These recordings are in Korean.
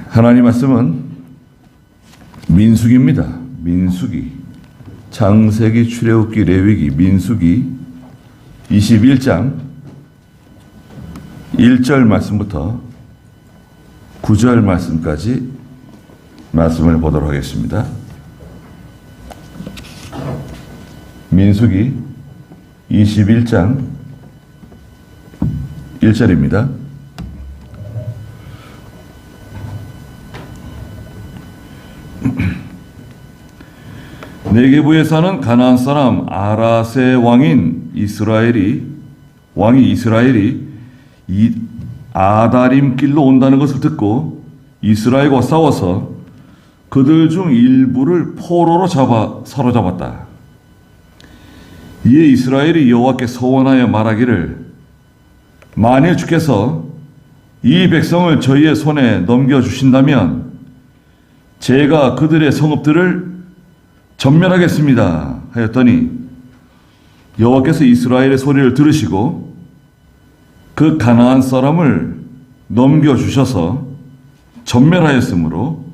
하나님 말씀은 민수기입니다. 민수기. 창세기, 출애굽기, 레위기, 민수기 21장 1절 말씀부터 9절 말씀까지 말씀을 보도록 하겠습니다. 민수기 21장 1절입니다. 네게부에 사는 가나안 사람 아랏의 왕이 이스라엘이 이 아다림 길로 온다는 것을 듣고 이스라엘과 싸워서 그들 중 일부를 포로로 사로잡았다. 이에 이스라엘이 여호와께 서원하여 말하기를 만일 주께서 이 백성을 저희의 손에 넘겨주신다면 제가 그들의 성읍들을 전멸하겠습니다 하였더니 여호와께서 이스라엘의 소리를 들으시고 그 가나안 사람을 넘겨주셔서 전멸하였으므로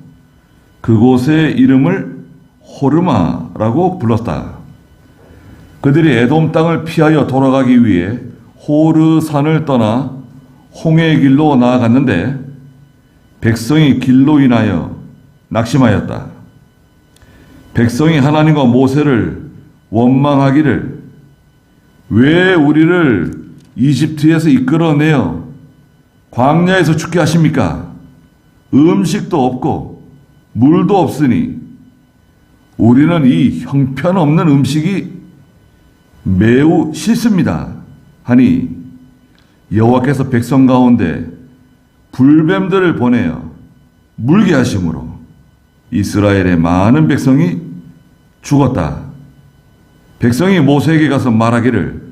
그곳의 이름을 호르마라고 불렀다. 그들이 에돔 땅을 피하여 돌아가기 위해 호르산을 떠나 홍해 길로 나아갔는데 백성이 길로 인하여 낙심하였다. 백성이 하나님과 모세를 원망하기를 왜 우리를 이집트에서 이끌어내어 광야에서 죽게 하십니까? 음식도 없고 물도 없으니 우리는 이 형편없는 음식이 매우 싫습니다 하니 여호와께서 백성 가운데 불뱀들을 보내어 물게 하심으로 이스라엘의 많은 백성이 죽었다. 백성이 모세에게 가서 말하기를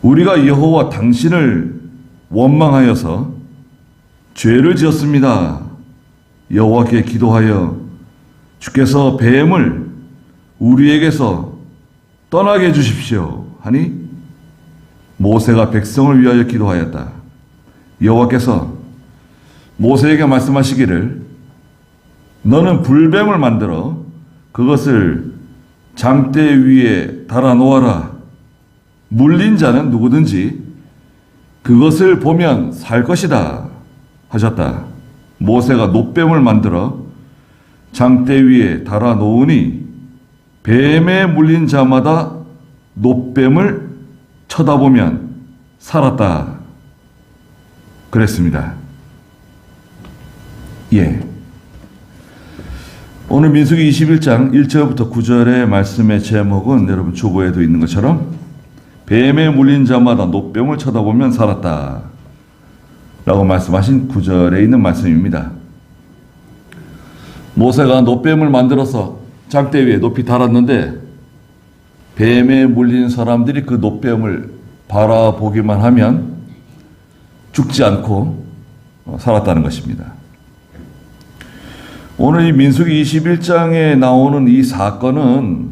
우리가 여호와 당신을 원망하여서 죄를 지었습니다. 여호와께 기도하여 주께서 뱀을 우리에게서 떠나게 해주십시오 하니 모세가 백성을 위하여 기도하였다. 여호와께서 모세에게 말씀하시기를 너는 불뱀을 만들어 그것을 장대 위에 달아 놓아라. 물린 자는 누구든지 그것을 보면 살 것이다 하셨다. 모세가 놋뱀을 만들어 장대 위에 달아 놓으니 뱀에 물린 자마다 놋뱀을 쳐다보면 살았다. 그랬습니다. 오늘 민수기 21장 1절부터 9절의 말씀의 제목은 여러분 주보에도 있는 것처럼 뱀에 물린 자마다 놋뱀을 쳐다보면 살았다 라고 말씀하신 9절에 있는 말씀입니다. 모세가 놋뱀을 만들어서 장대 위에 높이 달았는데 뱀에 물린 사람들이 그 놋뱀을 바라보기만 하면 죽지 않고 살았다는 것입니다. 오늘 이 민수기 21장에 나오는 이 사건은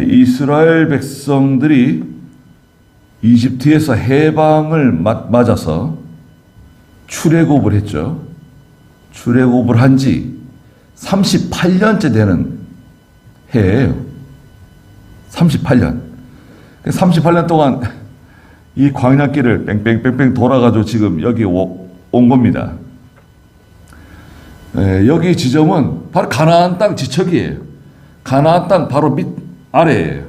이스라엘 백성들이 이집트에서 해방을 맞아서 출애굽을 했죠. 출애굽을 한 지 38년째 되는 해예요. 38년. 38년 동안 이 광야길을 뺑뺑뺑뺑 돌아가지고 지금 여기 온 겁니다. 여기 지점은 바로 가나안 땅 지척이에요. 가나안 땅 바로 밑 아래예요.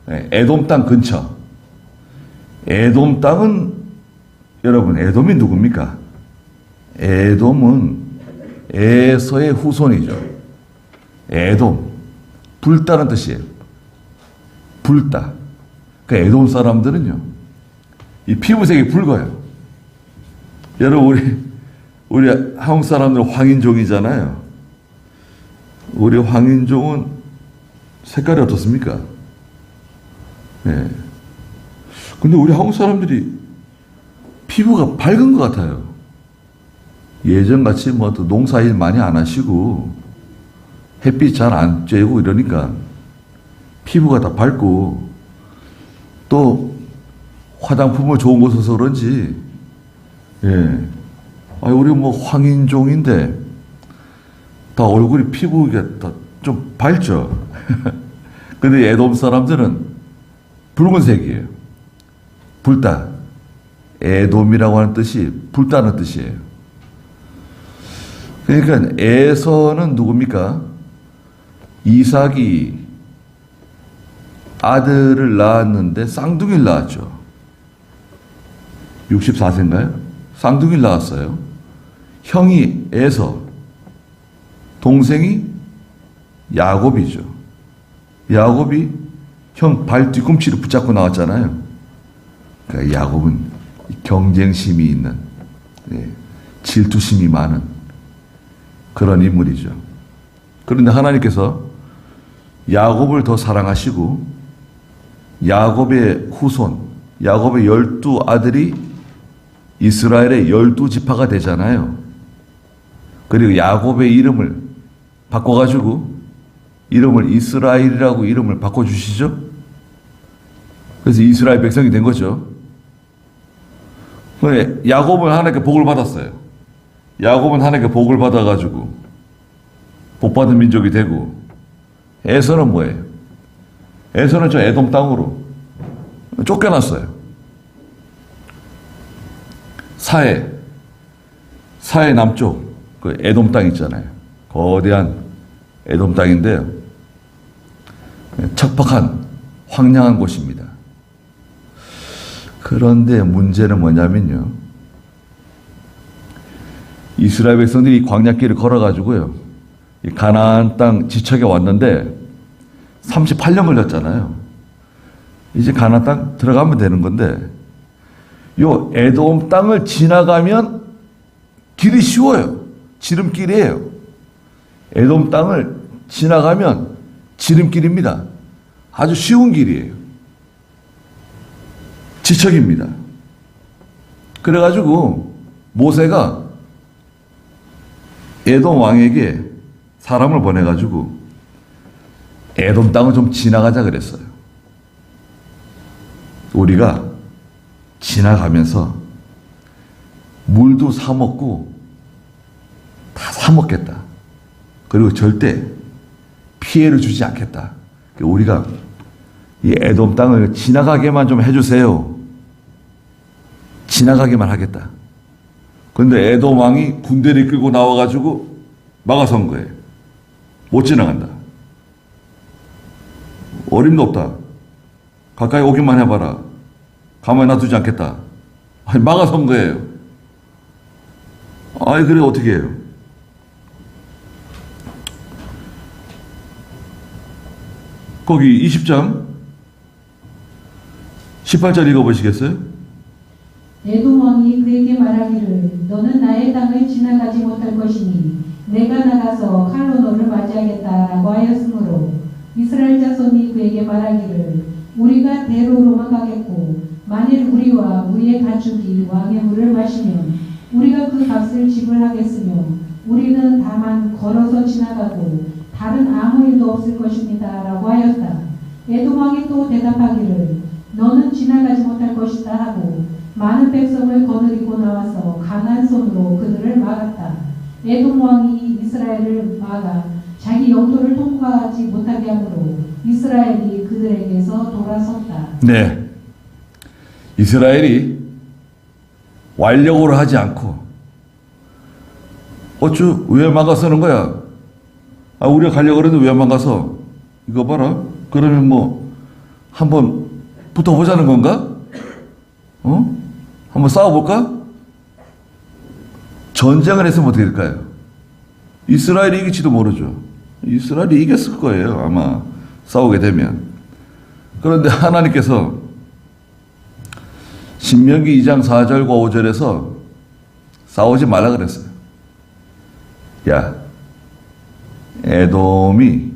에돔 땅 근처. 에돔 땅은 여러분 에돔이 누굽니까? 에돔은 에서의 후손이죠. 에돔 불다는 뜻이에요. 불다. 그 에돔 사람들은요 이 피부색이 붉어요. 여러분 우리 한국 사람들은 황인종이잖아요. 우리 황인종은 색깔이 어떻습니까? 근데 우리 한국 사람들이 피부가 밝은 것 같아요. 예전같이 뭐 농사일 많이 안 하시고 햇빛 잘 안 쬐고 이러니까 피부가 다 밝고 또 화장품을 좋은 거 써서 그런지 우리 뭐 황인종인데 다 얼굴이 피부가 다 좀 밝죠. 근데 에돔 사람들은 붉은색이에요. 불따. 에돔이라고 하는 뜻이 불따는 뜻이에요. 그러니까 에서는 누굽니까? 이삭이 아들을 낳았는데 쌍둥이를 낳았죠. 64세인가요? 쌍둥이를 낳았어요. 형이 에서, 동생이 야곱이죠. 야곱이 형 발 뒤꿈치를 붙잡고 나왔잖아요. 그러니까 야곱은 경쟁심이 있는, 질투심이 많은 그런 인물이죠. 그런데 하나님께서 야곱을 더 사랑하시고 야곱의 후손, 야곱의 12아들이 이스라엘의 12지파가 되잖아요. 그리고 야곱의 이름을 바꿔가지고 이름을 이스라엘이라고 이름을 바꿔주시죠. 그래서 이스라엘 백성이 된 거죠. 야곱은 하나님께 복을 받았어요. 야곱은 하나님께 복을 받아가지고 복받은 민족이 되고, 에서는 뭐예요? 에서는 저 에돔 땅으로 쫓겨났어요. 사해 남쪽 그 에돔 땅 있잖아요. 거대한 에돔 땅인데요. 척박한 황량한 곳입니다. 그런데 문제는 뭐냐면요. 이스라엘 백성들이 광야길을 걸어가지고요. 이 가나안 땅 지척에 왔는데 38년 걸렸잖아요. 이제 가나안 땅 들어가면 되는 건데 요 에돔 땅을 지나가면 길이 쉬워요. 지름길이에요. 에돔 땅을 지나가면 지름길입니다. 아주 쉬운 길이에요. 지척입니다. 그래가지고 모세가 에돔 왕에게 사람을 보내가지고 에돔 땅을 좀 지나가자 그랬어요. 우리가 지나가면서 물도 사 먹고 다 사 먹겠다. 그리고 절대 피해를 주지 않겠다. 우리가 이 에돔 땅을 지나가게만 좀 해주세요. 지나가게만 하겠다. 그런데 에돔 왕이 군대를 끌고 나와가지고 막아선 거예요. 못 지나간다. 어림도 없다. 가까이 오기만 해봐라. 가만히 놔두지 않겠다. 아니, 막아선 거예요. 아이, 그래, 어떻게 해요? 거기 20장 18절 읽어보시겠어요? 에돔 왕이 그에게 말하기를 너는 나의 땅을 지나가지 못할 것이니 내가 나가서 칼로 너를 맞이하겠다라고 하였으므로 이스라엘 자손이 그에게 말하기를 우리가 대로로만 가겠고 만일 우리와 우리의 가축이 왕의 물을 마시면 우리가 그 값을 지불하겠으며 우리는 다만 걸어서 지나가고 다른 아무 일도 없을 것입니다 라고 하였다. 에돔 왕이 또 대답하기를 너는 지나가지 못할 것이다 하고 많은 백성을 거느리고 나와서 강한 손으로 그들을 막았다. 에돔 왕이 이스라엘을 막아 자기 영토를 통과하지 못하게 하므로 이스라엘이 그들에게서 돌아섰다. 네. 이스라엘이 완력으로 하지 않고 어쭈 왜 막아서는 거야? 우리가 가려고 그랬는데 왜 막아서? 이거 봐라. 그러면 뭐 한번 붙어보자는 건가? 한번 싸워볼까? 전쟁을 했으면 어떻게 될까요? 이스라엘이 이길지도 모르죠. 이스라엘이 이겼을 거예요. 아마 싸우게 되면. 그런데 하나님께서 신명기 2장 4절과 5절에서 싸우지 말라 그랬어요. 야, 에돔이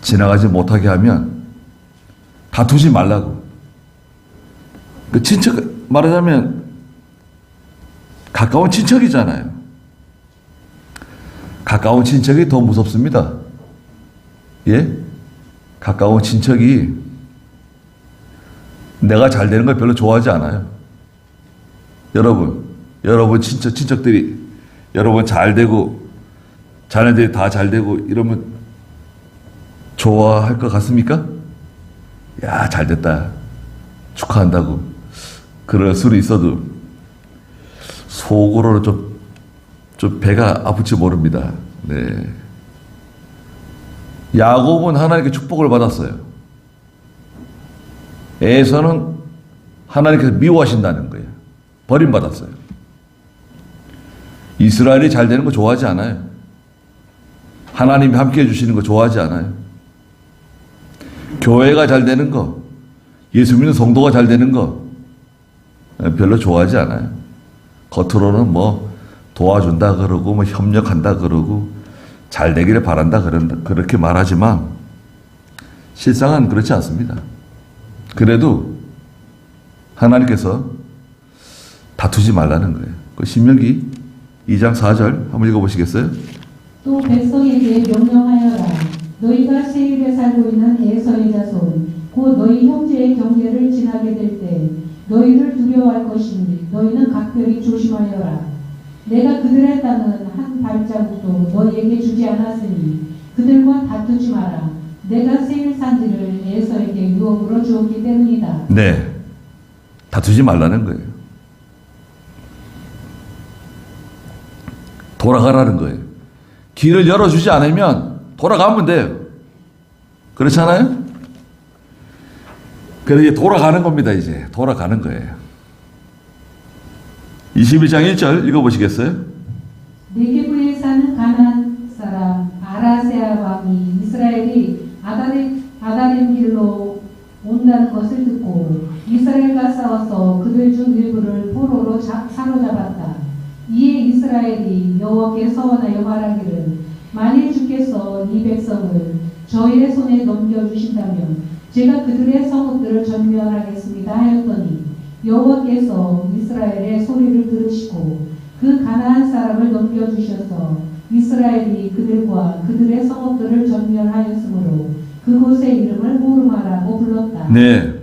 지나가지 못하게 하면 다투지 말라고. 그 친척, 말하자면 가까운 친척이잖아요. 가까운 친척이 더 무섭습니다. 예? 가까운 친척이 내가 잘 되는 걸 별로 좋아하지 않아요. 여러분, 여러분 친척들이 여러분 잘 되고 자녀들이 다 잘 되고 이러면 좋아할 것 같습니까? 야, 잘 됐다. 축하한다고. 그럴 수는 있어도 속으로는 좀 배가 아플지 모릅니다. 네. 야곱은 하나님께 축복을 받았어요. 에서는 하나님께서 미워하신다는 거예요. 버림받았어요. 이스라엘이 잘 되는 거 좋아하지 않아요. 하나님이 함께 해주시는 거 좋아하지 않아요. 교회가 잘 되는 거, 예수 믿는 성도가 잘 되는 거 별로 좋아하지 않아요. 겉으로는 뭐 도와준다 그러고 뭐 협력한다 그러고 잘 되기를 바란다 그렇게 말하지만 실상은 그렇지 않습니다. 그래도 하나님께서 다투지 말라는 거예요. 그 신명기 2장 4절 한번 읽어보시겠어요? 또 백성에게 명령하여라. 너희가 세일에 살고 있는 에서의 자손 곧 너희 형제의 경계를 지나게 될 때 너희를 두려워할 것이니 너희는 각별히 조심하여라. 내가 그들의 땅은 한 발자국도 너희에게 주지 않았으니 그들과 다투지 마라. 내가 세일 산지를 에서에게 유업으로 주었기 때문이다. 네, 다투지 말라는 거예요. 돌아가라는 거예요. 길을 열어주지 않으면 돌아가면 돼요. 그렇잖아요? 그래서 이제 돌아가는 겁니다. 이제 돌아가는 거예요. 21장 1절 읽어보시겠어요? 네게부에 사는 가나안 사람 아라세아 왕이 이스라엘이 아다림 길로 온다는 것을 듣고 이스라엘과 싸워서 그들 중 일부를 포로로 사로잡았다. 이에 이스라엘이 여호와께 서원하여 말하기를 만일 주께서 이 백성을 저의 손에 넘겨주신다면 제가 그들의 성읍들을 전멸하겠습니다 하였더니 여호와께서 이스라엘의 소리를 들으시고 그 가나안 사람을 넘겨주셔서 이스라엘이 그들과 그들의 성읍들을 전멸하였으므로 그곳의 이름을 호르마라고 불렀다. 네.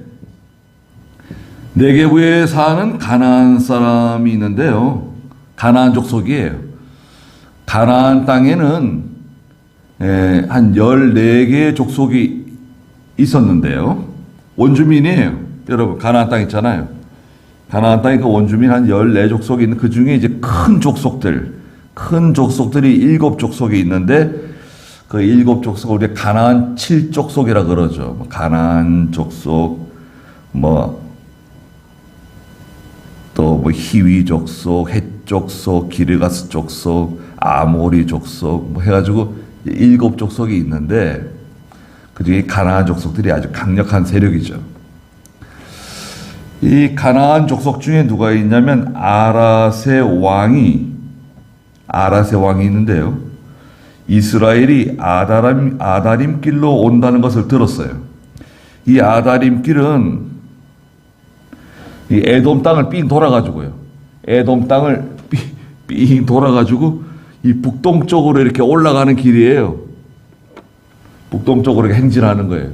네게부에 사는 가나안 사람이 있는데요. 가나안 족속이에요. 가나안 땅에는 한 14개의 족속이 있었는데요. 원주민이에요. 여러분 가나안 땅 있잖아요. 가나안 땅에 그 원주민 한 14족속이 있는 그 중에 이제 큰 족속들이 7족속이 있는데 그 7족속을 우리가 가나안 7족속이라 그러죠. 가나안 족속, 또 히위 족속, 헷 족속, 기르가스 족속, 아모리 족속 해가지고 7족속이 있는데 그 중에 가나안 족속들이 아주 강력한 세력이죠. 이 가나안 족속 중에 누가 있냐면 아라세 왕이 있는데요. 이스라엘이 아다림 길로 온다는 것을 들었어요. 이 아다림 길은 이 에돔 땅을 삥 돌아가지고요. 에돔 땅을 삥 돌아가지고 이 북동쪽으로 이렇게 올라가는 길이에요. 북동쪽으로 이렇게 행진하는 거예요.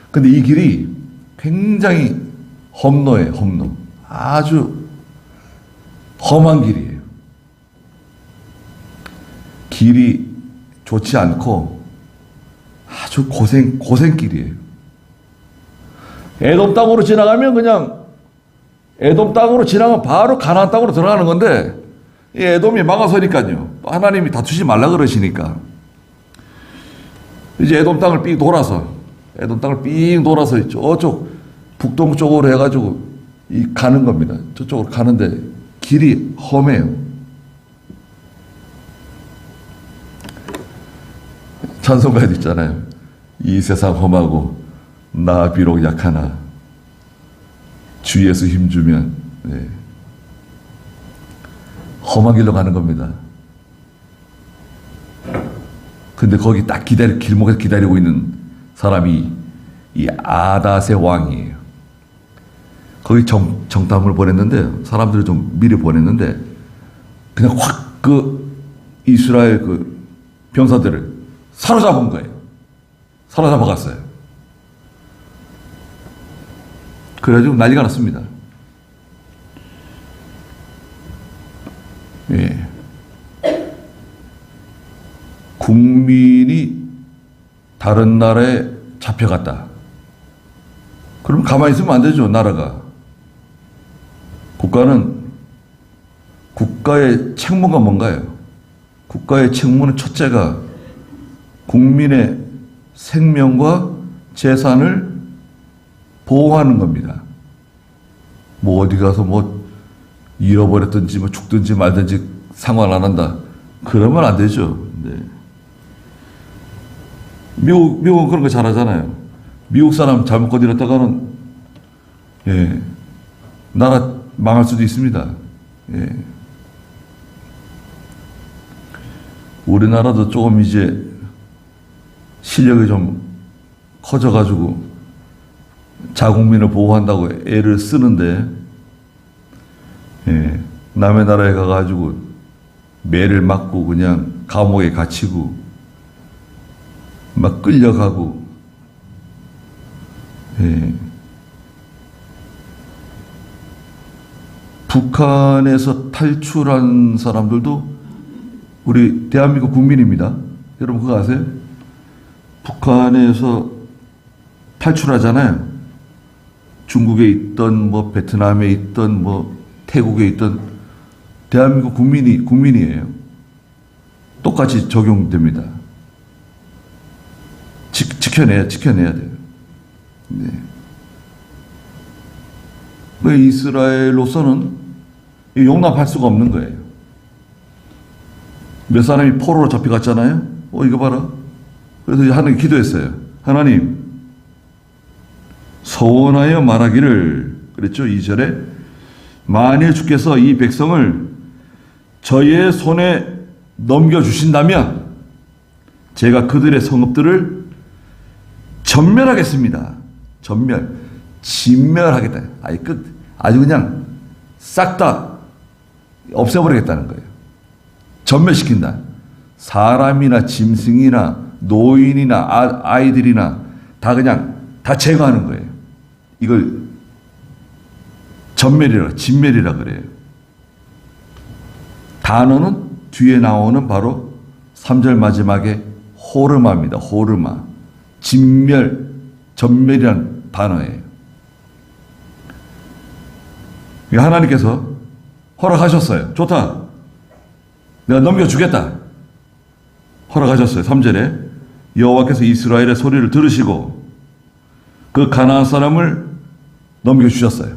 근데 이 길이 굉장히 험로예요, 험로. 아주 험한 길이에요. 길이 좋지 않고 아주 고생길이에요. 에돔 땅으로 지나가면 에돔 땅으로 지나가면 바로 가나안 땅으로 들어가는 건데 이 에돔이 막아서니까요. 하나님이 다투지 말라 그러시니까 이제 에돔 땅을 삥 돌아서 저쪽 북동쪽으로 해가지고 가는 겁니다. 저쪽으로 가는데 길이 험해요. 찬송가에도 있잖아요. 이 세상 험하고 나 비록 약하나 주 예수 힘주면. 네. 험한 길로 가는 겁니다. 근데 거기 딱 길목에서 기다리고 있는 사람이 이 아닷의 왕이에요. 거기 정탐을 보냈는데 사람들을 좀 미리 보냈는데 그냥 확 이스라엘 병사들을 사로잡은 거예요. 사로잡아 갔어요. 그래가지고 난리가 났습니다. 국민이 다른 나라에 잡혀갔다. 그럼 가만히 있으면 안 되죠, 나라가. 국가의 책무가 뭔가요? 국가의 책무는 첫째가 국민의 생명과 재산을 보호하는 겁니다. 뭐 어디 가서 뭐 잃어버렸든지 뭐 죽든지 말든지 상관 안 한다. 그러면 안 되죠. 네. 미국은 그런 거 잘하잖아요. 미국 사람 잘못 건드렸다가는 나라 망할 수도 있습니다. 우리나라도 조금 이제 실력이 좀 커져가지고 자국민을 보호한다고 애를 쓰는데 남의 나라에 가가지고 매를 맞고 그냥 감옥에 갇히고 막 끌려가고 북한에서 탈출한 사람들도 우리 대한민국 국민입니다. 여러분 그거 아세요? 북한에서 탈출하잖아요. 중국에 있던 뭐 베트남에 있던 뭐 태국에 있던 대한민국 국민이에요. 똑같이 적용됩니다. 지켜내야 돼요. 네. 왜 이스라엘로서는 용납할 수가 없는 거예요. 몇 사람이 포로로 잡혀갔잖아요. 이거 봐라. 그래서 하나님 기도했어요. 하나님, 서원하여 말하기를, 그랬죠. 2절에 만일 주께서 이 백성을 저희의 손에 넘겨주신다면 제가 그들의 성읍들을 전멸하겠습니다. 진멸하겠다. 아주 그냥 싹 다 없애버리겠다는 거예요. 전멸시킨다. 사람이나 짐승이나 노인이나 아이들이나 다 그냥 다 제거하는 거예요. 이걸 진멸이라 그래요. 단어는 뒤에 나오는 바로 3절 마지막에 호르마입니다. 호르마. 전멸이란 단어예요. 하나님께서 허락하셨어요. 좋다. 내가 넘겨주겠다. 허락하셨어요. 3절에 여호와께서 이스라엘의 소리를 들으시고 그 가나안 사람을 넘겨주셨어요.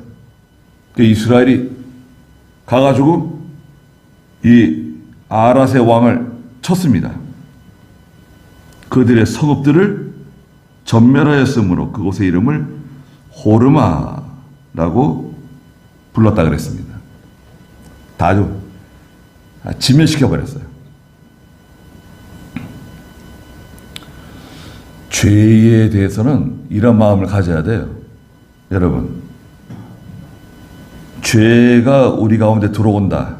이스라엘이 가가지고 이 아랏의 왕을 쳤습니다. 그들의 성읍들을 전멸하였으므로 그곳의 이름을 호르마라고 불렀다 그랬습니다. 다 아주 진멸시켜버렸어요. 죄에 대해서는 이런 마음을 가져야 돼요. 여러분, 죄가 우리 가운데 들어온다.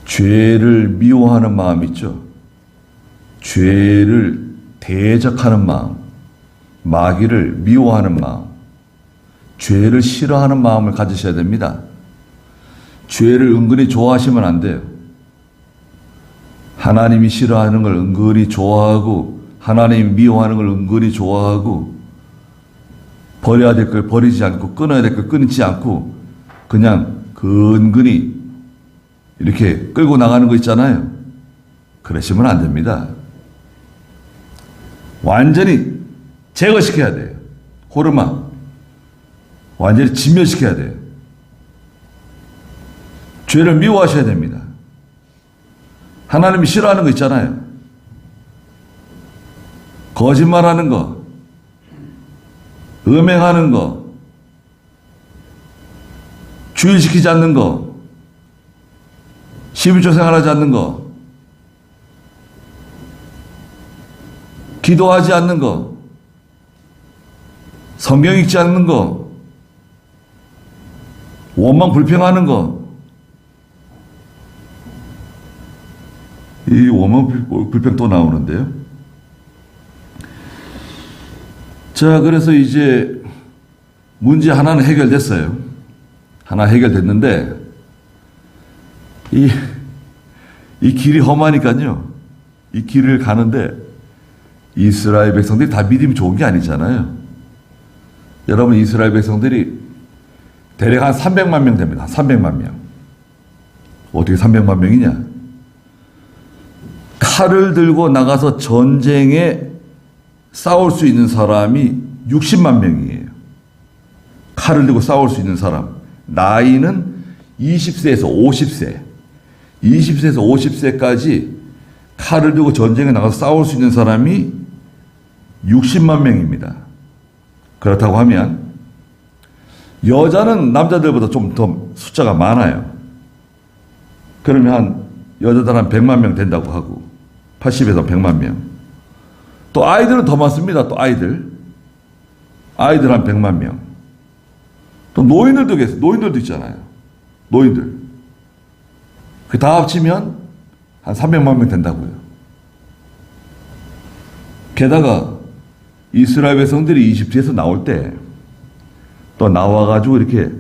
죄를 미워하는 마음 있죠. 죄를 대적하는 마음, 마귀를 미워하는 마음, 죄를 싫어하는 마음을 가지셔야 됩니다. 죄를 은근히 좋아하시면 안 돼요. 하나님이 싫어하는 걸 은근히 좋아하고 하나님이 미워하는 걸 은근히 좋아하고 버려야 될 걸 버리지 않고 끊어야 될 걸 끊지 않고 그냥 근근히 이렇게 끌고 나가는 거 있잖아요. 그러시면 안 됩니다. 완전히 제거시켜야 돼요. 호르마. 완전히 진멸시켜야 돼요. 죄를 미워하셔야 됩니다. 하나님이 싫어하는 거 있잖아요. 거짓말하는 거, 음행하는 거, 주의시키지 않는 거, 11조 생활하지 않는 거, 기도하지 않는 거, 성경 읽지 않는 거, 원망 불평하는 거, 이 원망 불평 또 나오는데요. 자, 그래서 이제 문제 하나는 해결됐어요. 하나 해결됐는데 이 길이 험하니까요. 이 길을 가는데 이스라엘 백성들이 다 믿음이 좋은 게 아니잖아요. 여러분, 이스라엘 백성들이 대략 한 300만 명 됩니다. 300만 명. 어떻게 300만 명이냐? 칼을 들고 나가서 전쟁에 싸울 수 있는 사람이 60만 명이에요. 칼을 들고 싸울 수 있는 사람. 나이는 20세에서 50세. 20세에서 50세까지 칼을 들고 전쟁에 나가서 싸울 수 있는 사람이 60만 명입니다. 그렇다고 하면 여자는 남자들보다 좀 더 숫자가 많아요. 그러면 한 여자들 한 100만 명 된다고 하고 80에서 100만 명. 또 아이들은 더 많습니다. 또 아이들 한 100만 명. 또 노인들도 계세요. 노인들도 있잖아요. 노인들. 그 다 합치면 한 300만 명 된다고요. 게다가 이스라엘 백성들이 이집트에서 나올 때 또 나와가지고 이렇게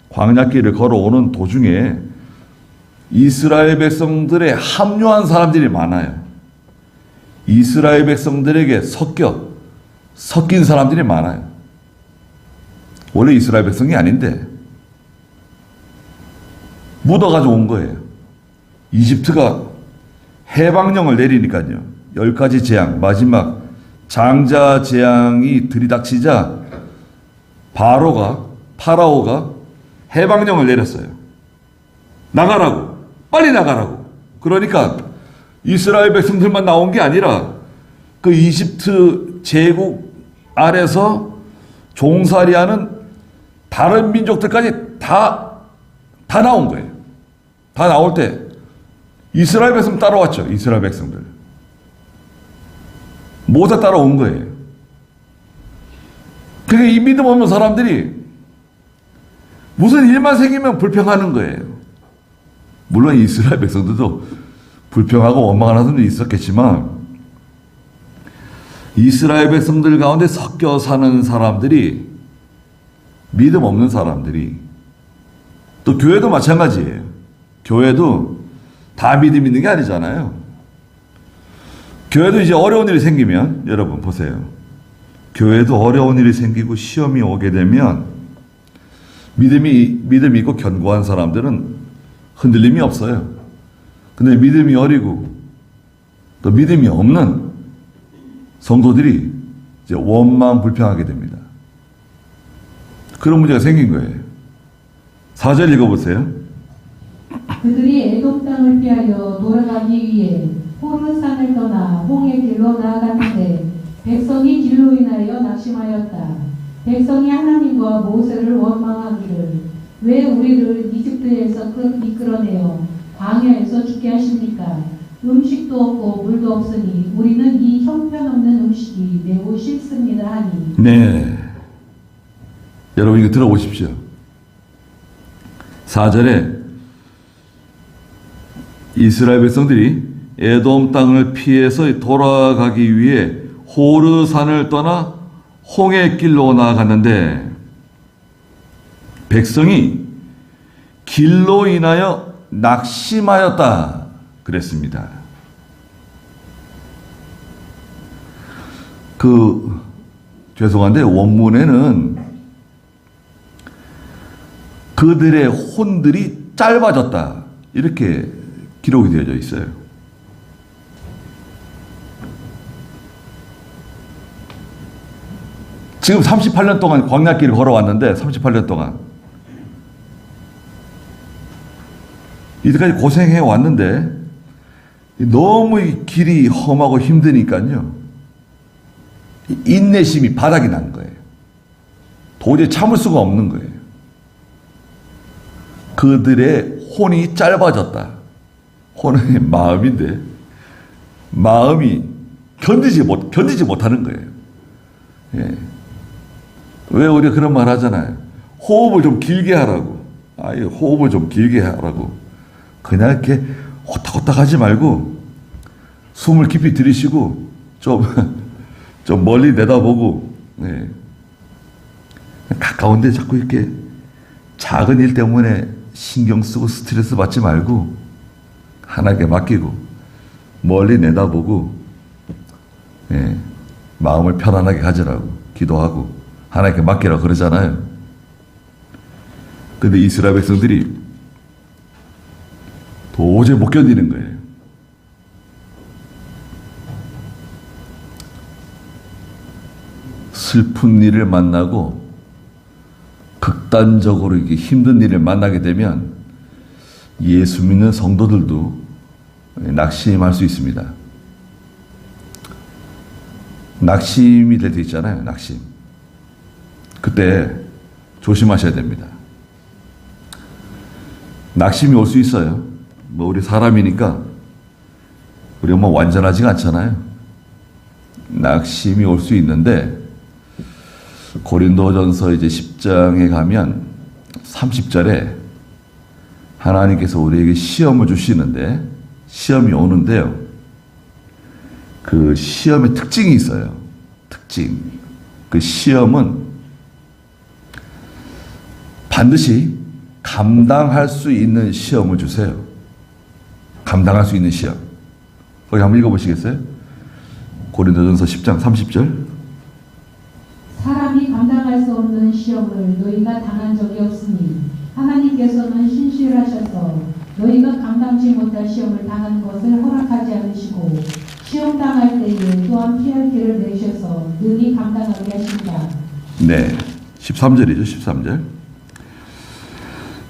광야길을 걸어오는 도중에 이스라엘 백성들에 합류한 사람들이 많아요. 이스라엘 백성들에게 섞인 사람들이 많아요. 원래 이스라엘 백성이 아닌데 묻어가지고 온 거예요. 이집트가 해방령을 내리니까요. 10가지 재앙, 마지막 장자 재앙이 들이닥치자 파라오가 해방령을 내렸어요. 나가라고. 빨리 나가라고. 그러니까 이스라엘 백성들만 나온 게 아니라 그 이집트 제국 아래서 종살이하는 다른 민족들까지 다 나온 거예요. 다 나올 때 이스라엘 백성 따라왔죠. 이스라엘 백성들. 모두 따라온 거예요. 그게 이 믿음 없는 사람들이 무슨 일만 생기면 불평하는 거예요. 물론 이스라엘 백성들도 불평하고 원망하는 사람도 있었겠지만 이스라엘 백성들 가운데 섞여 사는 사람들이 믿음 없는 사람들이 또 교회도 마찬가지예요. 교회도 다 믿음 있는 게 아니잖아요. 교회도 이제 어려운 일이 생기면 여러분 보세요. 교회도 어려운 일이 생기고 시험이 오게 되면 믿음이 있고 견고한 사람들은 흔들림이 없어요. 근데 믿음이 어리고 또 믿음이 없는 성도들이 이제 원망 불평하게 됩니다. 그런 문제가 생긴 거예요. 4절 읽어보세요. 그들이 에돔 땅을 피하여 돌아가기 위해 호르산을 떠나 홍해 길로 나아갔는데 백성이 길로 인하여 낙심하였다. 백성이 하나님과 모세를 원망하기를 왜 우리를 이집트에서 이끌어내어 광야에서 죽게 하십니까? 음식도 없고 물도 없으니 우리는 이 형편없는 음식이 매우 싫습니다 하니. 네. 여러분 이거 들어보십시오. 4절에 이스라엘 백성들이 에돔 땅을 피해서 돌아가기 위해 호르산을 떠나 홍해길로 나아갔는데 백성이 길로 인하여 낙심하였다 그랬습니다. 죄송한데 원문에는 그들의 혼들이 짧아졌다 이렇게 기록이 되어져 있어요. 지금 38년 동안 광야길을 걸어왔는데 38년 동안 이때까지 고생해 왔는데 너무 이 길이 험하고 힘드니까요. 인내심이 바닥이 난 거예요. 도저히 참을 수가 없는 거예요. 그들의 혼이 짧아졌다. 혼은 마음인데 마음이 견디지 못하는 거예요. 예. 왜 우리가 그런 말 하잖아요. 호흡을 좀 길게 하라고. 호흡을 좀 길게 하라고. 그냥 이렇게 호딱호딱 하지 말고 숨을 깊이 들이쉬고 좀 멀리 내다보고 네. 가까운데 자꾸 이렇게 작은 일 때문에 신경 쓰고 스트레스 받지 말고 하나님께 맡기고 멀리 내다보고 마음을 편안하게 가지라고 기도하고 하나님께 맡기라고 그러잖아요. 근데 이스라엘 백성들이 도저히 못 견디는 거예요. 슬픈 일을 만나고 극단적으로 이게 힘든 일을 만나게 되면 예수 믿는 성도들도 낙심할 수 있습니다. 낙심이 될 때 있잖아요. 낙심. 그때 조심하셔야 됩니다. 낙심이 올 수 있어요. 뭐 우리 사람이니까 우리가 뭐 완전하지가 않잖아요. 낙심이 올 수 있는데 고린도전서 이제 10장에 가면 30절에 하나님께서 우리에게 시험을 주시는데 시험이 오는데요. 그 시험의 특징이 있어요. 특징. 그 시험은 반드시 감당할 수 있는 시험을 주세요. 감당할 수 있는 시험. 거기 한번 읽어보시겠어요? 고린도전서 10장 30절. 사람이 감당할 수 없는 시험을 너희가 당한 적이 없으니 하나님께서는 신실하셔서 너희가 감당치 못할 시험을 당하는 것을 허락하지 않으시고 시험 당할 때에 또한 피할 길을 내셔서 능히 감당하게 하신다. 네, 13절이죠. 13절.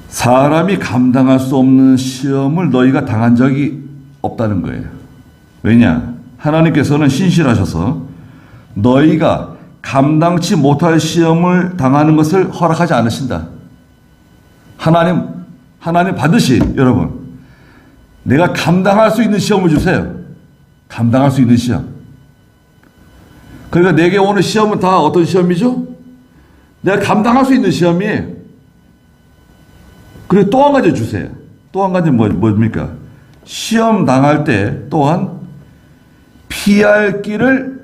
사람이 감당할 수 없는 시험을 너희가 당한 적이 없다는 거예요. 왜냐? 하나님께서는 신실하셔서 너희가 감당치 못할 시험을 당하는 것을 허락하지 않으신다. 하나님 반드시 여러분 내가 감당할 수 있는 시험을 주세요. 감당할 수 있는 시험. 그러니까 내게 오는 시험은 다 어떤 시험이죠? 내가 감당할 수 있는 시험이에요. 그리고 또 한 가지 주세요. 또 한 가지 뭡니까? 시험 당할 때 또한 피할 길을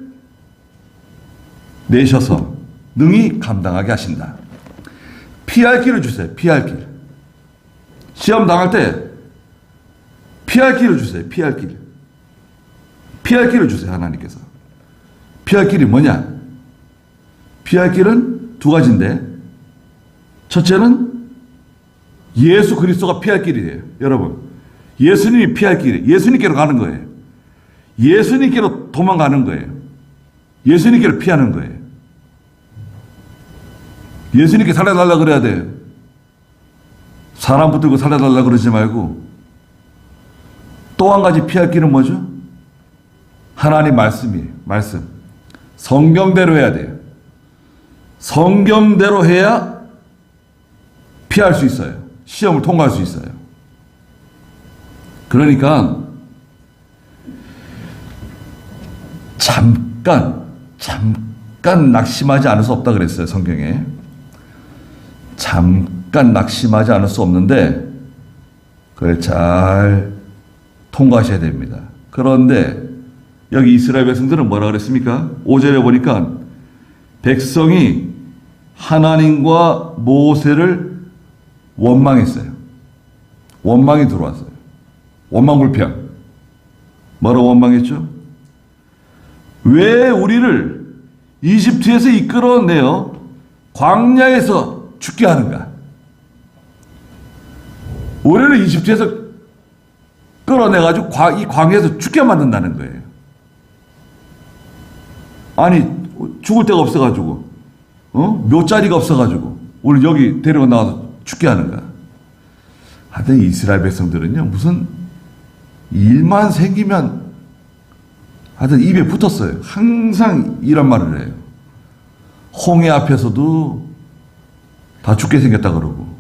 내셔서 능히 감당하게 하신다. 피할 길을 주세요. 피할 길. 시험 당할 때 피할 길을 주세요. 피할 길. 피할 길을 주세요. 하나님께서. 피할 길이 뭐냐? 피할 길은 두 가지인데 첫째는 예수 그리스도가 피할 길이에요. 여러분, 예수님이 피할 길이에요. 예수님께로 가는 거예요. 예수님께로 도망가는 거예요. 예수님께로 피하는 거예요. 예수님께 살려달라 그래야 돼요. 사람 붙들고 살려달라 그러지 말고. 또 한 가지 피할 길은 뭐죠? 하나님 말씀이에요. 말씀. 성경대로 해야 돼요. 성경대로 해야 피할 수 있어요. 시험을 통과할 수 있어요. 그러니까 잠깐 낙심하지 않을 수 없다 그랬어요. 성경에. 잠깐 낙심하지 않을 수 없는데 그걸 잘 통과하셔야 됩니다. 그런데 여기 이스라엘 백성들은 뭐라 그랬습니까? 5절에 보니까 백성이 하나님과 모세를 원망했어요. 원망이 들어왔어요. 원망불평. 뭐라고 원망했죠? 왜 우리를 이집트에서 이끌어내어 광야에서 죽게 하는가? 우리를 이집트에서 끌어내가지고 이 광야에서 죽게 만든다는 거예요. 아니 죽을 데가 없어가지고 묘자리가 없어가지고 우리 여기 데리고 나와서 죽게 하는가? 하여튼 이스라엘 백성들은요 무슨 일만 생기면 하여튼 입에 붙었어요. 항상 이런 말을 해요. 홍해 앞에서도 다 죽게 생겼다 그러고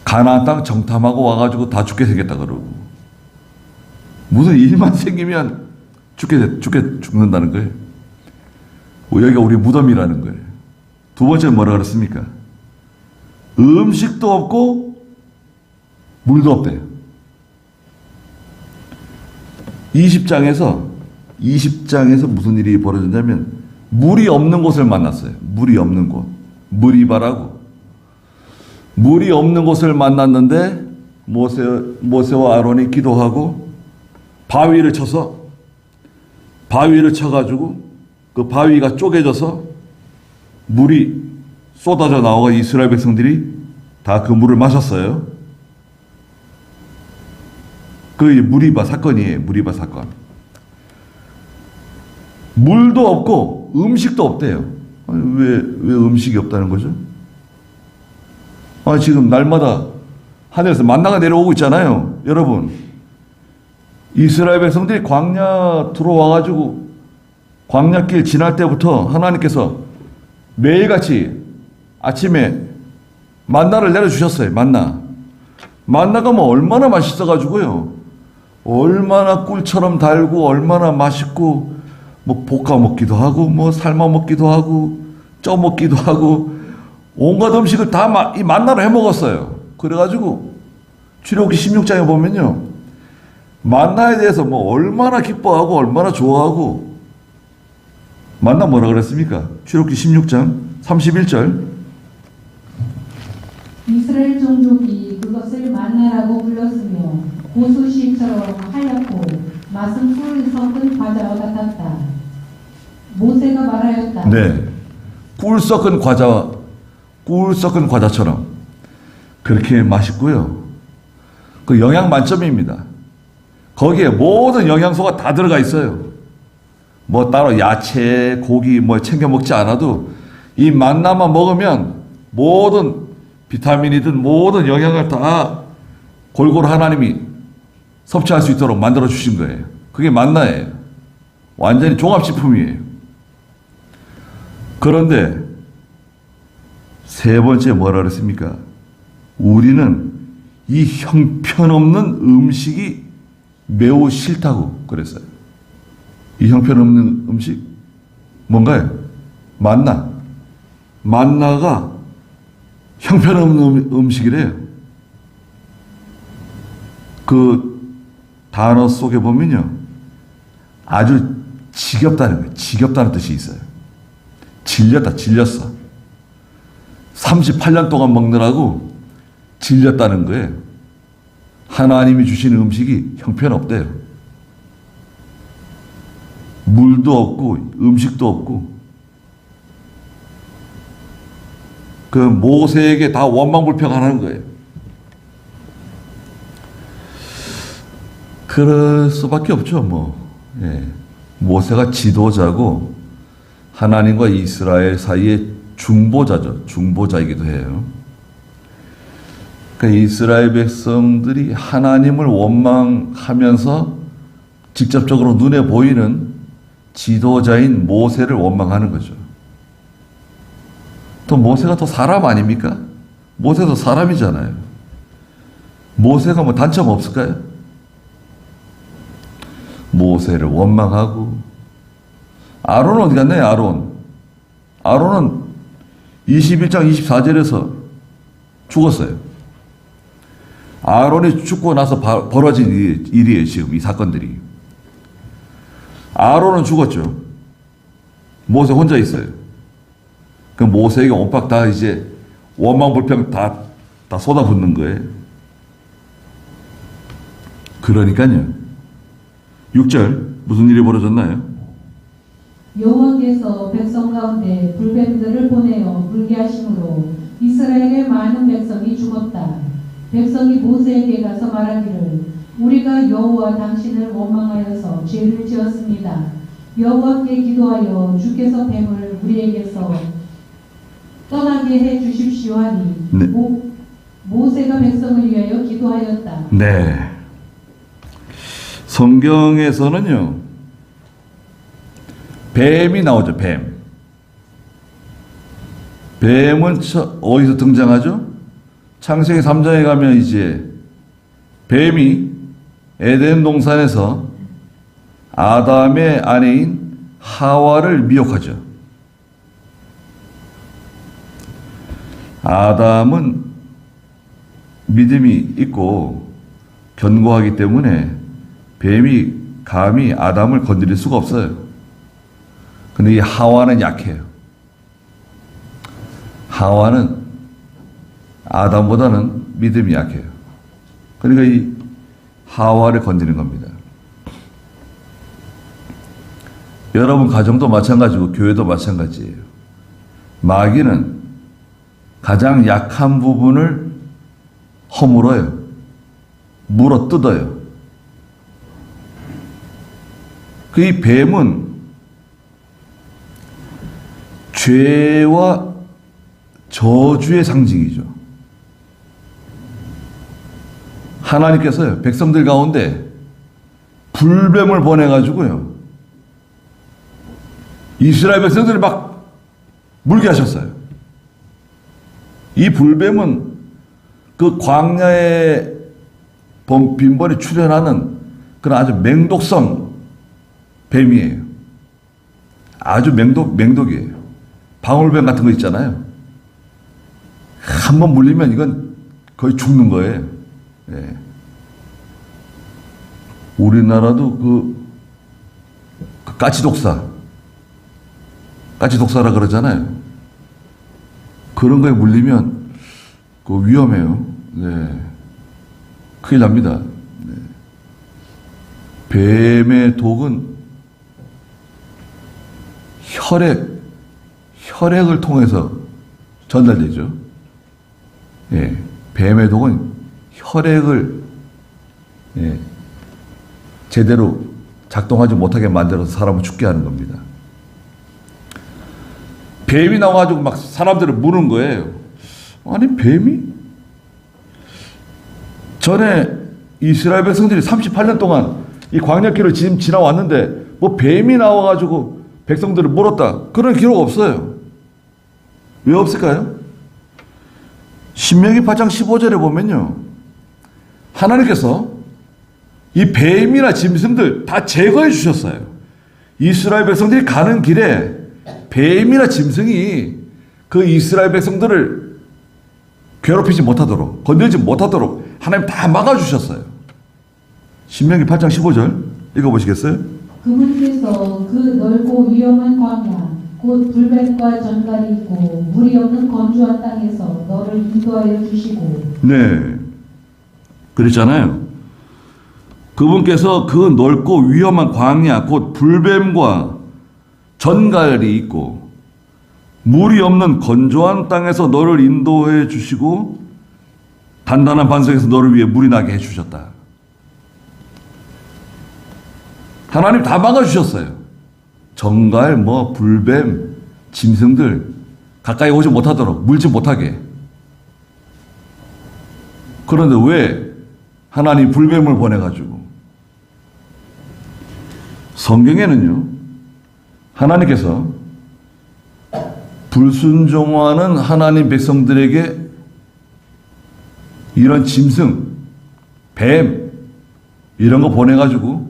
가나안 땅 정탐하고 와가지고 다 죽게 생겼다 그러고 무슨 일만 생기면 죽는다는 거예요. 여기가 우리 무덤이라는 거예요. 두 번째 뭐라 그랬습니까? 음식도 없고 물도 없대요. 20장에서 무슨 일이 벌어졌냐면 물이 없는 곳을 만났어요. 물이 없는 곳. 무리바라고. 물이 없는 곳을 만났는데 모세와 아론이 기도하고 바위를 쳐가지고 그 바위가 쪼개져서 물이 쏟아져 나오고 이스라엘 백성들이 다 그 물을 마셨어요. 그 무리바 사건이에요. 무리바 사건. 물도 없고 음식도 없대요. 아니, 왜 음식이 없다는 거죠? 지금 날마다 하늘에서 만나가 내려오고 있잖아요. 여러분, 이스라엘 백성들이 광야 들어와가지고 광야길 지날 때부터 하나님께서 매일같이 아침에 만나를 내려주셨어요. 만나가 뭐 얼마나 맛있어가지고요. 얼마나 꿀처럼 달고 얼마나 맛있고 뭐 볶아 먹기도 하고 뭐 삶아 먹기도 하고 쪄 먹기도 하고 온갖 음식을 다 이 만나로 해 먹었어요. 그래가지고 출애굽기 16장에 보면요, 만나에 대해서 뭐 얼마나 기뻐하고 얼마나 좋아하고. 만나 뭐라 그랬습니까? 출애굽기 16장 31절. 이스라엘 종족이 그것을 만나라고 불렀으며 고수식처럼 하얗고 맛은 꿀 섞은 과자와 같았다. 모세가 말하였다. 네, 꿀 섞은 과자처럼 그렇게 맛있고요. 그 영양 만점입니다. 거기에 모든 영양소가 다 들어가 있어요. 뭐 따로 야채, 고기 뭐 챙겨 먹지 않아도 이 만나만 먹으면 모든 비타민이든 모든 영양을 다 골고루 하나님이 섭취할 수 있도록 만들어 주신 거예요. 그게 만나예요. 완전히 종합식품이에요. 그런데 세 번째 뭐라 그랬습니까? 우리는 이 형편없는 음식이 매우 싫다고 그랬어요. 이 형편없는 음식 뭔가요? 만나가 형편없는 음식이래요. 그 단어 속에 보면요, 아주 지겹다는 거예요. 지겹다는 뜻이 있어요. 질렸어. 38년 동안 먹느라고 질렸다는 거예요. 하나님이 주시는 음식이 형편없대요. 물도 없고 음식도 없고. 그 모세에게 다 원망불평하는 거예요. 그럴 수밖에 없죠. 모세가 지도자고 하나님과 이스라엘 사이의 중보자죠. 중보자이기도 해요. 그러니까 이스라엘 백성들이 하나님을 원망하면서 직접적으로 눈에 보이는 지도자인 모세를 원망하는 거죠. 또 모세가 또 사람 아닙니까? 모세도 사람이잖아요. 모세가 뭐 단점 없을까요? 모세를 원망하고. 아론은 어디 갔나요? 아론은 21장 24절에서 죽었어요. 아론이 죽고 나서 벌어진 일이에요. 지금 이 사건들이. 아론은 죽었죠. 모세 혼자 있어요. 그 모세에게 온갖 다 이제 원망불평 다 쏟아붓는 거예요. 그러니까요. 6절 무슨 일이 벌어졌나요? 여호와께서 백성 가운데 불뱀들을 보내어 불게 하심으로 이스라엘의 많은 백성이 죽었다. 백성이 모세에게 가서 말하기를 우리가 여호와 당신을 원망하여서 죄를 지었습니다. 여호와께 기도하여 주께서 뱀을 우리에게서 떠나게 해 주십시오 하니. 네. 모세가 백성을 위하여 기도하였다. 네. 성경에서는요, 뱀이 나오죠. 뱀은 어디서 등장하죠? 창세기 3장에 가면 이제 뱀이 에덴 동산에서 아담의 아내인 하와를 미혹하죠. 아담은 믿음이 있고 견고하기 때문에 뱀이 감히 아담을 건드릴 수가 없어요. 근데 이 하와는 약해요. 하와는 아담보다는 믿음이 약해요. 그러니까 이 하와를 건드린 겁니다. 여러분 가정도 마찬가지고 교회도 마찬가지예요. 마귀는 가장 약한 부분을 허물어요. 물어 뜯어요. 그 이 뱀은 죄와 저주의 상징이죠. 하나님께서요, 백성들 가운데 불뱀을 보내가지고요, 이스라엘 백성들을 막 물게 하셨어요. 이 불뱀은 그 광야에 빈번히 출현하는 그런 아주 맹독성 뱀이에요. 아주 맹독이에요. 방울뱀 같은 거 있잖아요. 한번 물리면 이건 거의 죽는 거예요. 예. 우리나라도 그 까치독사라 그러잖아요. 그런 거에 물리면 그 위험해요. 네. 큰일 납니다. 네. 뱀의 독은 혈액을 통해서 전달되죠. 예. 뱀의 독은 혈액을 제대로 작동하지 못하게 만들어서 사람을 죽게 하는 겁니다. 뱀이 나와가지고 막 사람들을 무는 거예요. 아니, 뱀이? 전에 이스라엘 백성들이 38년 동안 이 광야길을 지금 지나왔는데 뭐 뱀이 나와가지고 백성들을 물었다, 그런 기록 없어요. 왜 없을까요? 신명기 8장 15절에 보면요, 하나님께서 이 뱀이나 짐승들 다 제거해 주셨어요. 이스라엘 백성들이 가는 길에 뱀이나 짐승이 그 이스라엘 백성들을 괴롭히지 못하도록, 건들지 못하도록 하나님 다 막아주셨어요. 신명기 8장 15절 읽어보시겠어요? 그분께서 그 넓고 위험한 광야 곧 불뱀과 전갈이 있고 물이 없는 건조한 땅에서 너를 인도하여 주시고. 네, 그랬잖아요. 그분께서 그 넓고 위험한 광야 곧 불뱀과 전갈이 있고 물이 없는 건조한 땅에서 너를 인도해 주시고 단단한 반석에서 너를 위해 물이 나게 해주셨다. 하나님 다 막아주셨어요. 전갈, 불뱀, 짐승들 가까이 오지 못하도록, 물지 못하게. 그런데 왜 하나님 불뱀을 보내가지고? 성경에는요, 하나님께서 불순종하는 하나님 백성들에게 이런 짐승, 뱀 이런 거 보내가지고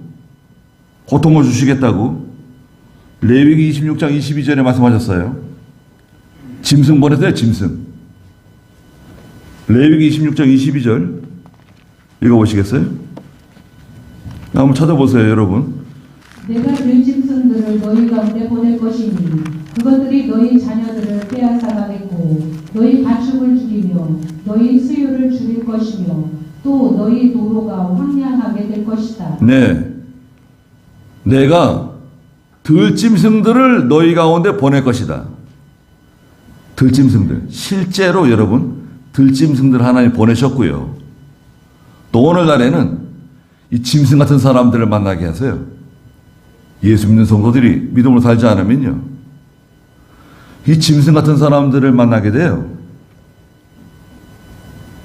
고통을 주시겠다고 레위기 26장 22절에 말씀하셨어요. 짐승 보내세요, 짐승. 레위기 26장 22절 읽어보시겠어요? 한번 찾아보세요, 여러분. 내가 들짐승들을 너희 가운데 보낼 것이니 그것들이 너희 자녀들을 빼앗아가겠고 너희 가축을 죽이며 너희 수요를 줄일 것이며 또 너희 도로가 황량하게 될 것이다. 네, 내가 들짐승들을 너희 가운데 보낼 것이다. 들짐승들, 실제로 여러분 들짐승들 하나님 보내셨고요. 또 오늘날에는 이 짐승 같은 사람들을 만나게 하세요. 예수 믿는 성도들이 믿음으로 살지 않으면요, 이 짐승 같은 사람들을 만나게 돼요.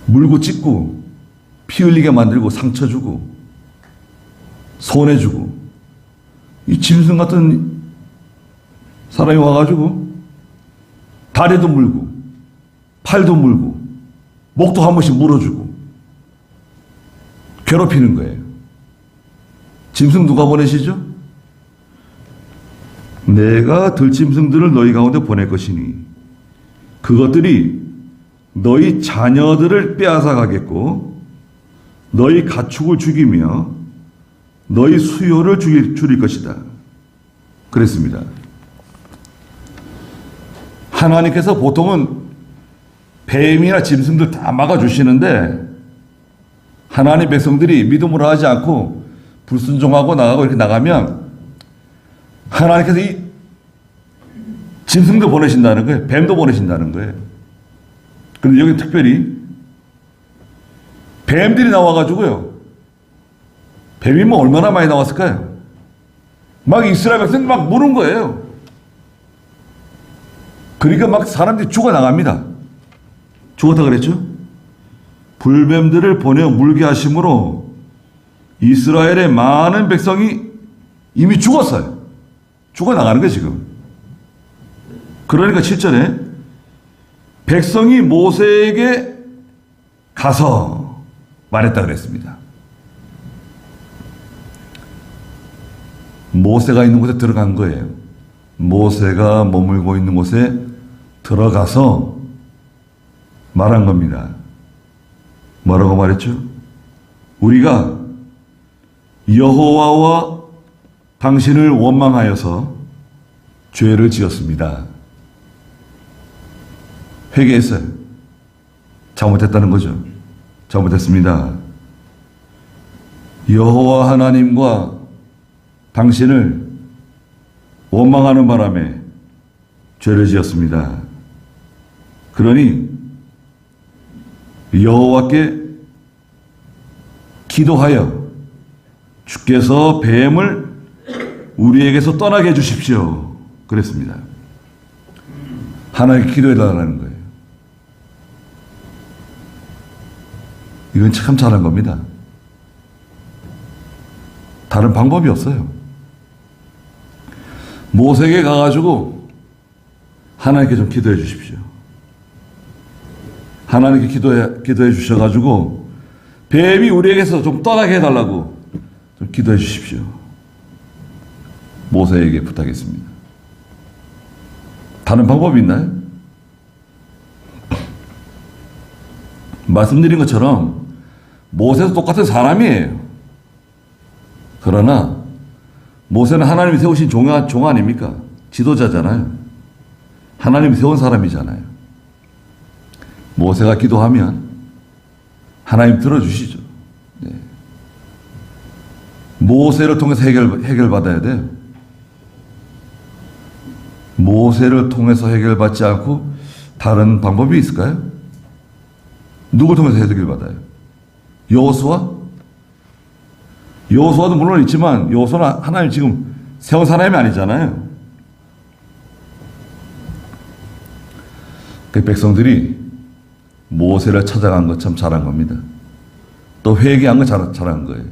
물고 찢고 피 흘리게 만들고 상처 주고 손해주고, 이 짐승 같은 사람이 와가지고 다리도 물고 팔도 물고 목도 한 번씩 물어주고 괴롭히는 거예요. 짐승 누가 보내시죠? 내가 들짐승들을 너희 가운데 보낼 것이니 그것들이 너희 자녀들을 빼앗아 가겠고 너희 가축을 죽이며 너희 수요를 줄일 것이다. 그랬습니다. 하나님께서 보통은 뱀이나 짐승들 다 막아주시는데 하나님 백성들이 믿음으로 하지 않고 불순종하고 나가고 이렇게 나가면 하나님께서 이 짐승도 보내신다는 거예요. 뱀도 보내신다는 거예요. 그런데 여기 특별히 뱀들이 나와가지고요. 뱀이 뭐 얼마나 많이 나왔을까요? 막 이스라엘 백성들 막 무는 거예요. 그러니까 막 사람들이 죽어나갑니다. 죽었다 그랬죠? 불뱀들을 보내 물게 하심으로 이스라엘의 많은 백성이 이미 죽었어요. 죽어나가는 거예요, 지금. 그러니까 7절에 백성이 모세에게 가서 말했다 그랬습니다. 모세가 있는 곳에 들어간 거예요. 모세가 머물고 있는 곳에 들어가서 말한 겁니다. 뭐라고 말했죠? 우리가 여호와와 당신을 원망하여서 죄를 지었습니다. 회개했어요. 잘못했다는 거죠. 잘못했습니다. 여호와 하나님과 당신을 원망하는 바람에 죄를 지었습니다. 그러니 여호와께 기도하여 주께서 뱀을 우리에게서 떠나게 해주십시오. 그랬습니다. 하나님께 기도해달라는 거예요. 이건 참 잘한 겁니다. 다른 방법이 없어요. 모세에게 가가지고 하나님께 좀 기도해 주십시오. 하나님께 기도해 주셔가지고 뱀이 우리에게서 좀 떠나게 해달라고 좀 기도해 주십시오. 모세에게 부탁했습니다. 다른 방법이 있나요? 말씀드린 것처럼 모세도 똑같은 사람이에요. 그러나 모세는 하나님이 세우신 종 아닙니까? 지도자잖아요. 하나님이 세운 사람이잖아요. 모세가 기도하면 하나님 들어주시죠. 네. 모세를 통해서 해결받아야 돼요. 모세를 통해서 해결받지 않고 다른 방법이 있을까요? 누굴 통해서 해결받아요? 여호수아? 여호수아도 물론 있지만 여호수아는 하나님 지금 세운 사람이 아니잖아요. 그 백성들이 모세를 찾아간 것 참 잘한 겁니다. 또 회개한 거 잘한 거예요.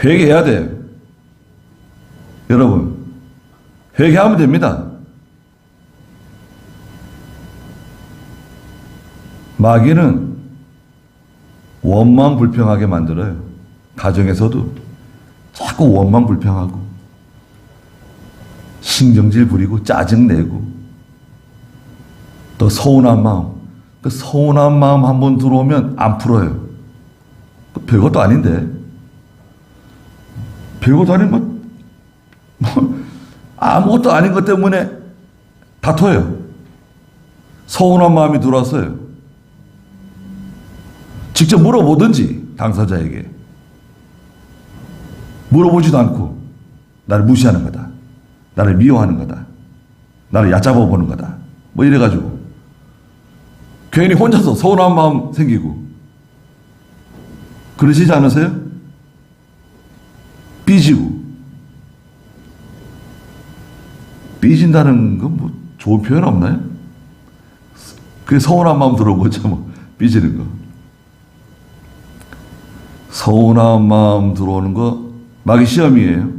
회개해야 돼요. 여러분, 회개하면 됩니다. 마귀는 원망 불평하게 만들어요. 가정에서도 자꾸 원망 불평하고 신경질 부리고 짜증내고 또 서운한 마음, 그 서운한 마음 한번 들어오면 안 풀어요. 별것도 아닌데 별것도 아닌 뭐 아무것도 아닌 것 때문에 다퉈요. 서운한 마음이 들어왔어요. 직접 물어보든지 당사자에게. 물어보지도 않고 나를 무시하는 거다. 나를 미워하는 거다. 나를 얕잡아 보는 거다. 뭐 이래가지고 괜히 혼자서 서운한 마음 생기고 그러시지 않으세요? 삐지고. 삐진다는 건 뭐 좋은 표현 없나요? 그게 서운한 마음 들어오고 뭐 삐지는 거. 서운한 마음 들어오는 거 마귀 시험이에요.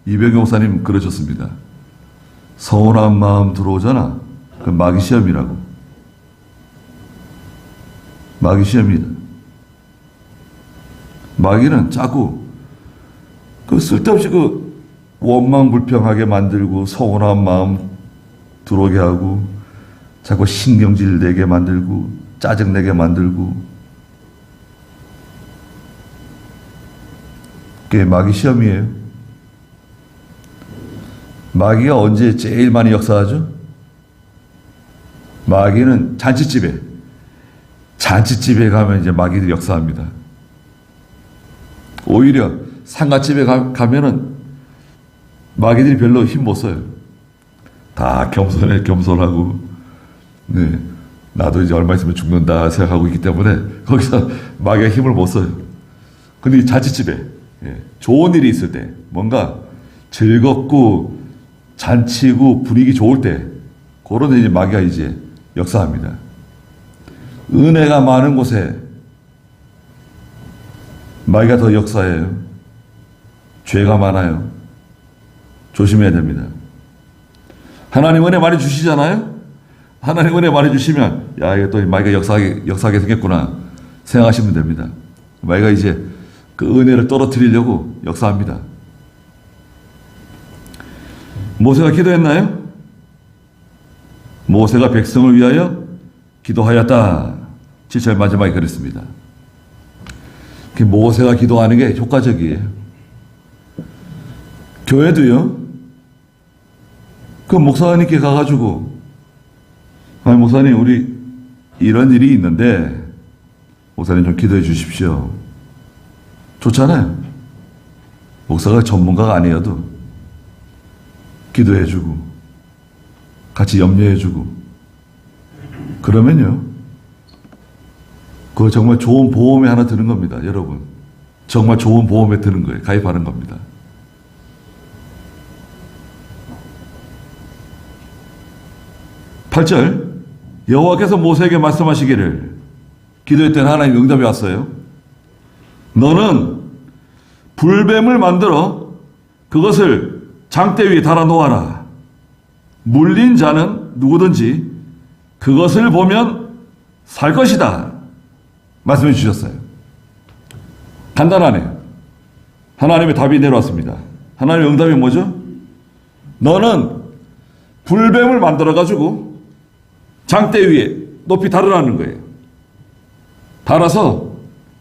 이병규 목사님 그러셨습니다. 서운한 마음 들어오잖아. 그 마귀 시험이라고. 마귀 시험이다. 마귀는 자꾸 그 쓸데없이 그 원망 불평하게 만들고 서운한 마음 들어오게 하고 자꾸 신경질 내게 만들고 짜증 내게 만들고 그게 마귀 시험이에요. 마귀가 언제 제일 많이 역사하죠? 마귀는 잔치집에 가면 이제 마귀들이 역사합니다. 오히려 상갓집에 가면은 마귀들이 별로 힘 못 써요. 다 겸손하고, 네, 나도 이제 얼마 있으면 죽는다 생각하고 있기 때문에 거기서 마귀가 힘을 못 써요. 근데 이 자취집에, 예, 좋은 일이 있을 때, 뭔가 즐겁고 잔치고 분위기 좋을 때, 그런 데 이제 마귀가 이제 역사합니다. 은혜가 많은 곳에 마귀가 더 역사해요. 죄가 많아요. 조심해야 됩니다. 하나님 은혜 많이 주시잖아요? 하나님 은혜 많이 주시면, 야, 이게 또 마귀가 역사하게 생겼구나 생각하시면 됩니다. 마귀가 이제 그 은혜를 떨어뜨리려고 역사합니다. 모세가 기도했나요? 모세가 백성을 위하여 기도하였다. 7절 마지막에 그랬습니다. 모세가 기도하는 게 효과적이에요. 교회도요, 그 목사님께 가가지고, 아니, 목사님, 우리 이런 일이 있는데, 목사님 좀 기도해 주십시오. 좋잖아요. 목사가 전문가가 아니어도 기도해 주고, 같이 염려해 주고, 그러면요, 그거 정말 좋은 보험에 하나 드는 겁니다, 여러분. 정말 좋은 보험에 드는 거예요. 가입하는 겁니다. 팔 절, 여호와께서 모세에게 말씀하시기를, 기도했더니 하나님 응답이 왔어요. 너는 불뱀을 만들어 그것을 장대 위에 달아 놓아라. 물린 자는 누구든지 그것을 보면 살 것이다. 말씀해 주셨어요. 간단하네요. 하나님의 답이 내려왔습니다. 하나님의 응답이 뭐죠? 너는 불뱀을 만들어가지고 장대 위에 높이 달으라는 거예요. 달아서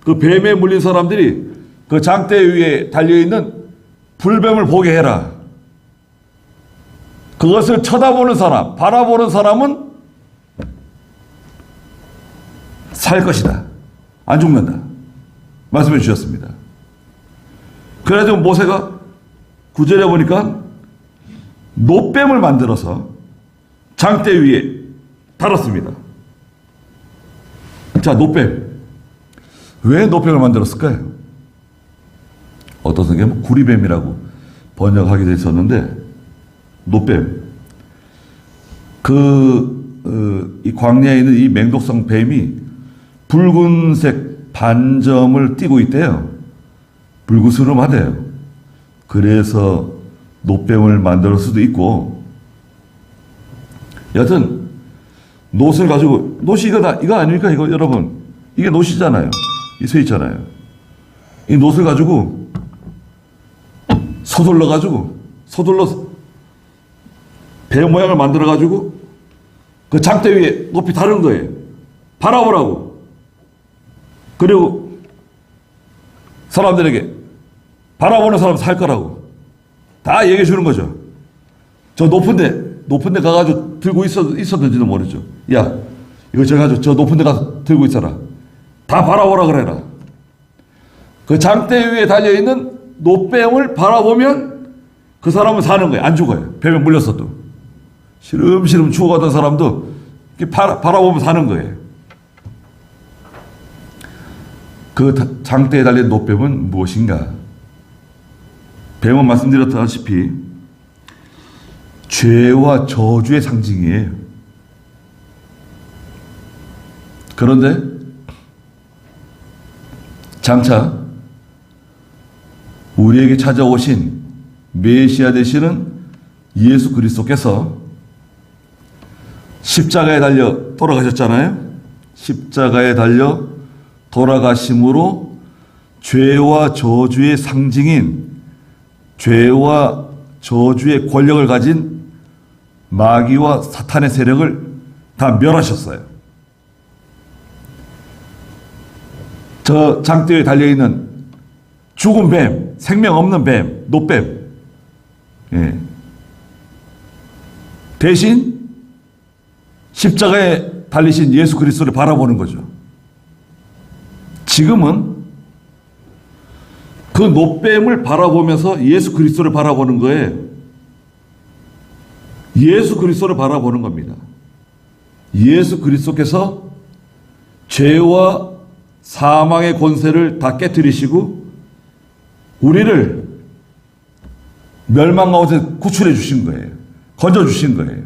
그 뱀에 물린 사람들이 그 장대 위에 달려있는 불뱀을 보게 해라. 그것을 쳐다보는 사람, 바라보는 사람은 살 것이다. 안 죽는다. 말씀해 주셨습니다. 그래가지고 모세가 9절에 보니까 노뱀을 만들어서 장대 위에 달았습니다. 자, 노뱀. 왜 노뱀을 만들었을까요? 어떤 성경은 구리뱀이라고 번역하게 되어 있었는데, 노뱀. 이 광야에 있는 이 맹독성 뱀이 붉은색 반점을 띠고 있대요. 불구스름하대요. 그래서 노뱀을 만들 수도 있고, 여하튼 놋을 가지고, 놋이 이거 아닙니까? 이거 여러분, 이게 놋이잖아요. 이 쇠 있잖아요. 이 놋을 가지고 서둘러서 배 모양을 만들어 가지고 그 장대 위에 높이 다른 거예요. 바라보라고. 그리고 사람들에게 바라보는 사람 살 거라고 다 얘기해 주는 거죠. 저 높은 데 가가지고 들고 있었는지도 모르죠. 야, 이거 저 가지고 저 높은 데 가서 들고 있어라. 다 바라보라 그래라. 그 장대 위에 달려있는 노뱀을 바라보면 그 사람은 사는 거예요. 안 죽어요. 뱀에 물렸어도. 시름시름 죽어가던 사람도 이렇게 바라보면 사는 거예요. 그 장대에 달린 노뱀은 무엇인가? 뱀은 말씀드렸다시피 죄와 저주의 상징이에요. 그런데 장차 우리에게 찾아오신 메시아 되시는 예수 그리스도께서 십자가에 달려 돌아가셨잖아요. 십자가에 달려 돌아가심으로 죄와 저주의 상징인, 죄와 저주의 권력을 가진 마귀와 사탄의 세력을 다 멸하셨어요. 저 장대에 달려있는 죽은 뱀, 생명 없는 뱀, 노뱀. 예. 대신 십자가에 달리신 예수 그리스도를 바라보는 거죠. 지금은 그 그 노뱀을 바라보면서 예수 그리스도를 바라보는 거예요. 예수 그리스도를 바라보는 겁니다. 예수 그리스도께서 죄와 사망의 권세를 다 깨뜨리시고 우리를 멸망 가운데 구출해 주신 거예요. 건져 주신 거예요.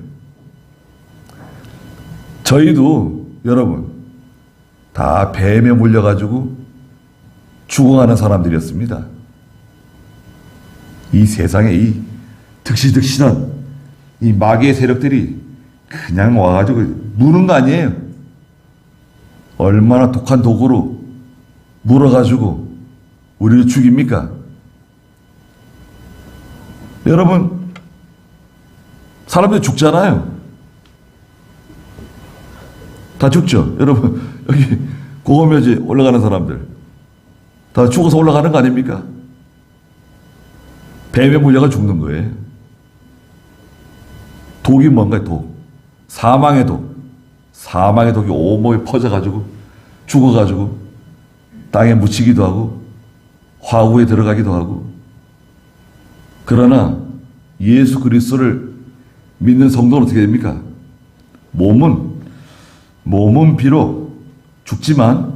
저희도 여러분 다 뱀에 물려가지고 죽어가는 사람들이었습니다. 이 세상에 이 득실득실한 이 마귀의 세력들이 그냥 와가지고 무는 거 아니에요. 얼마나 독한 도구로 물어가지고 우리를 죽입니까? 여러분, 사람들이 죽잖아요. 다 죽죠. 여러분, 여기 고검묘지 올라가는 사람들 다 죽어서 올라가는 거 아닙니까? 뱀에 물려가 죽는 거예요. 독이 뭔가요? 독. 사망의 독. 사망의 독이 온몸에 퍼져가지고 죽어가지고 땅에 묻히기도 하고 화구에 들어가기도 하고. 그러나 예수 그리스도를 믿는 성도는 어떻게 됩니까? 몸은 비록 죽지만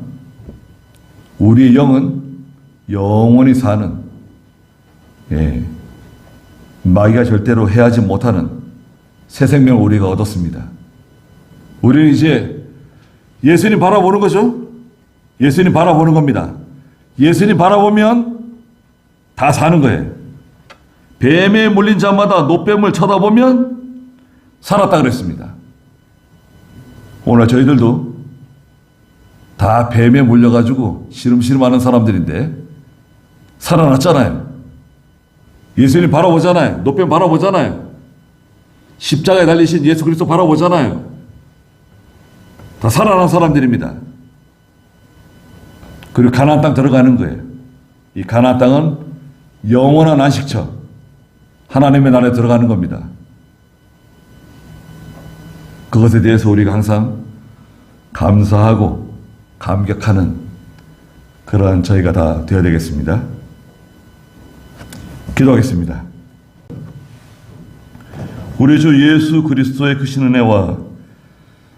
우리의 영은 영원히 사는, 마귀가 절대로 해하지 못하는 새 생명을 우리가 얻었습니다. 우리는 이제 예수님 바라보는 거죠. 예수님 바라보는 겁니다. 예수님 바라보면 다 사는 거예요. 뱀에 물린 자마다 노뱀을 쳐다보면 살았다 그랬습니다. 오늘 저희들도 다 뱀에 물려가지고 시름시름하는 사람들인데 살아났잖아요. 예수님 바라보잖아요. 노뱀 바라보잖아요. 십자가에 달리신 예수 그리스도 바라보잖아요. 다 살아난 사람들입니다. 그리고 가나안 땅 들어가는 거예요. 이 가나안 땅은 영원한 안식처, 하나님의 나라에 들어가는 겁니다. 그것에 대해서 우리가 항상 감사하고 감격하는 그러한 저희가 다 되어야 되겠습니다. 기도하겠습니다. 우리 주 예수 그리스도의 크신 은혜와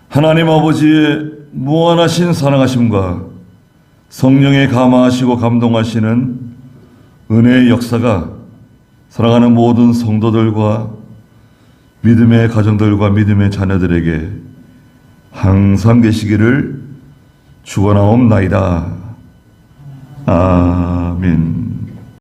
하나님 아버지의 무한하신 사랑하심과 성령의 감화하시고 감동하시는 은혜의 역사가 사랑하는 모든 성도들과 믿음의 가정들과 믿음의 자녀들에게 항상 되시기를 축원하옵나이다. 아멘.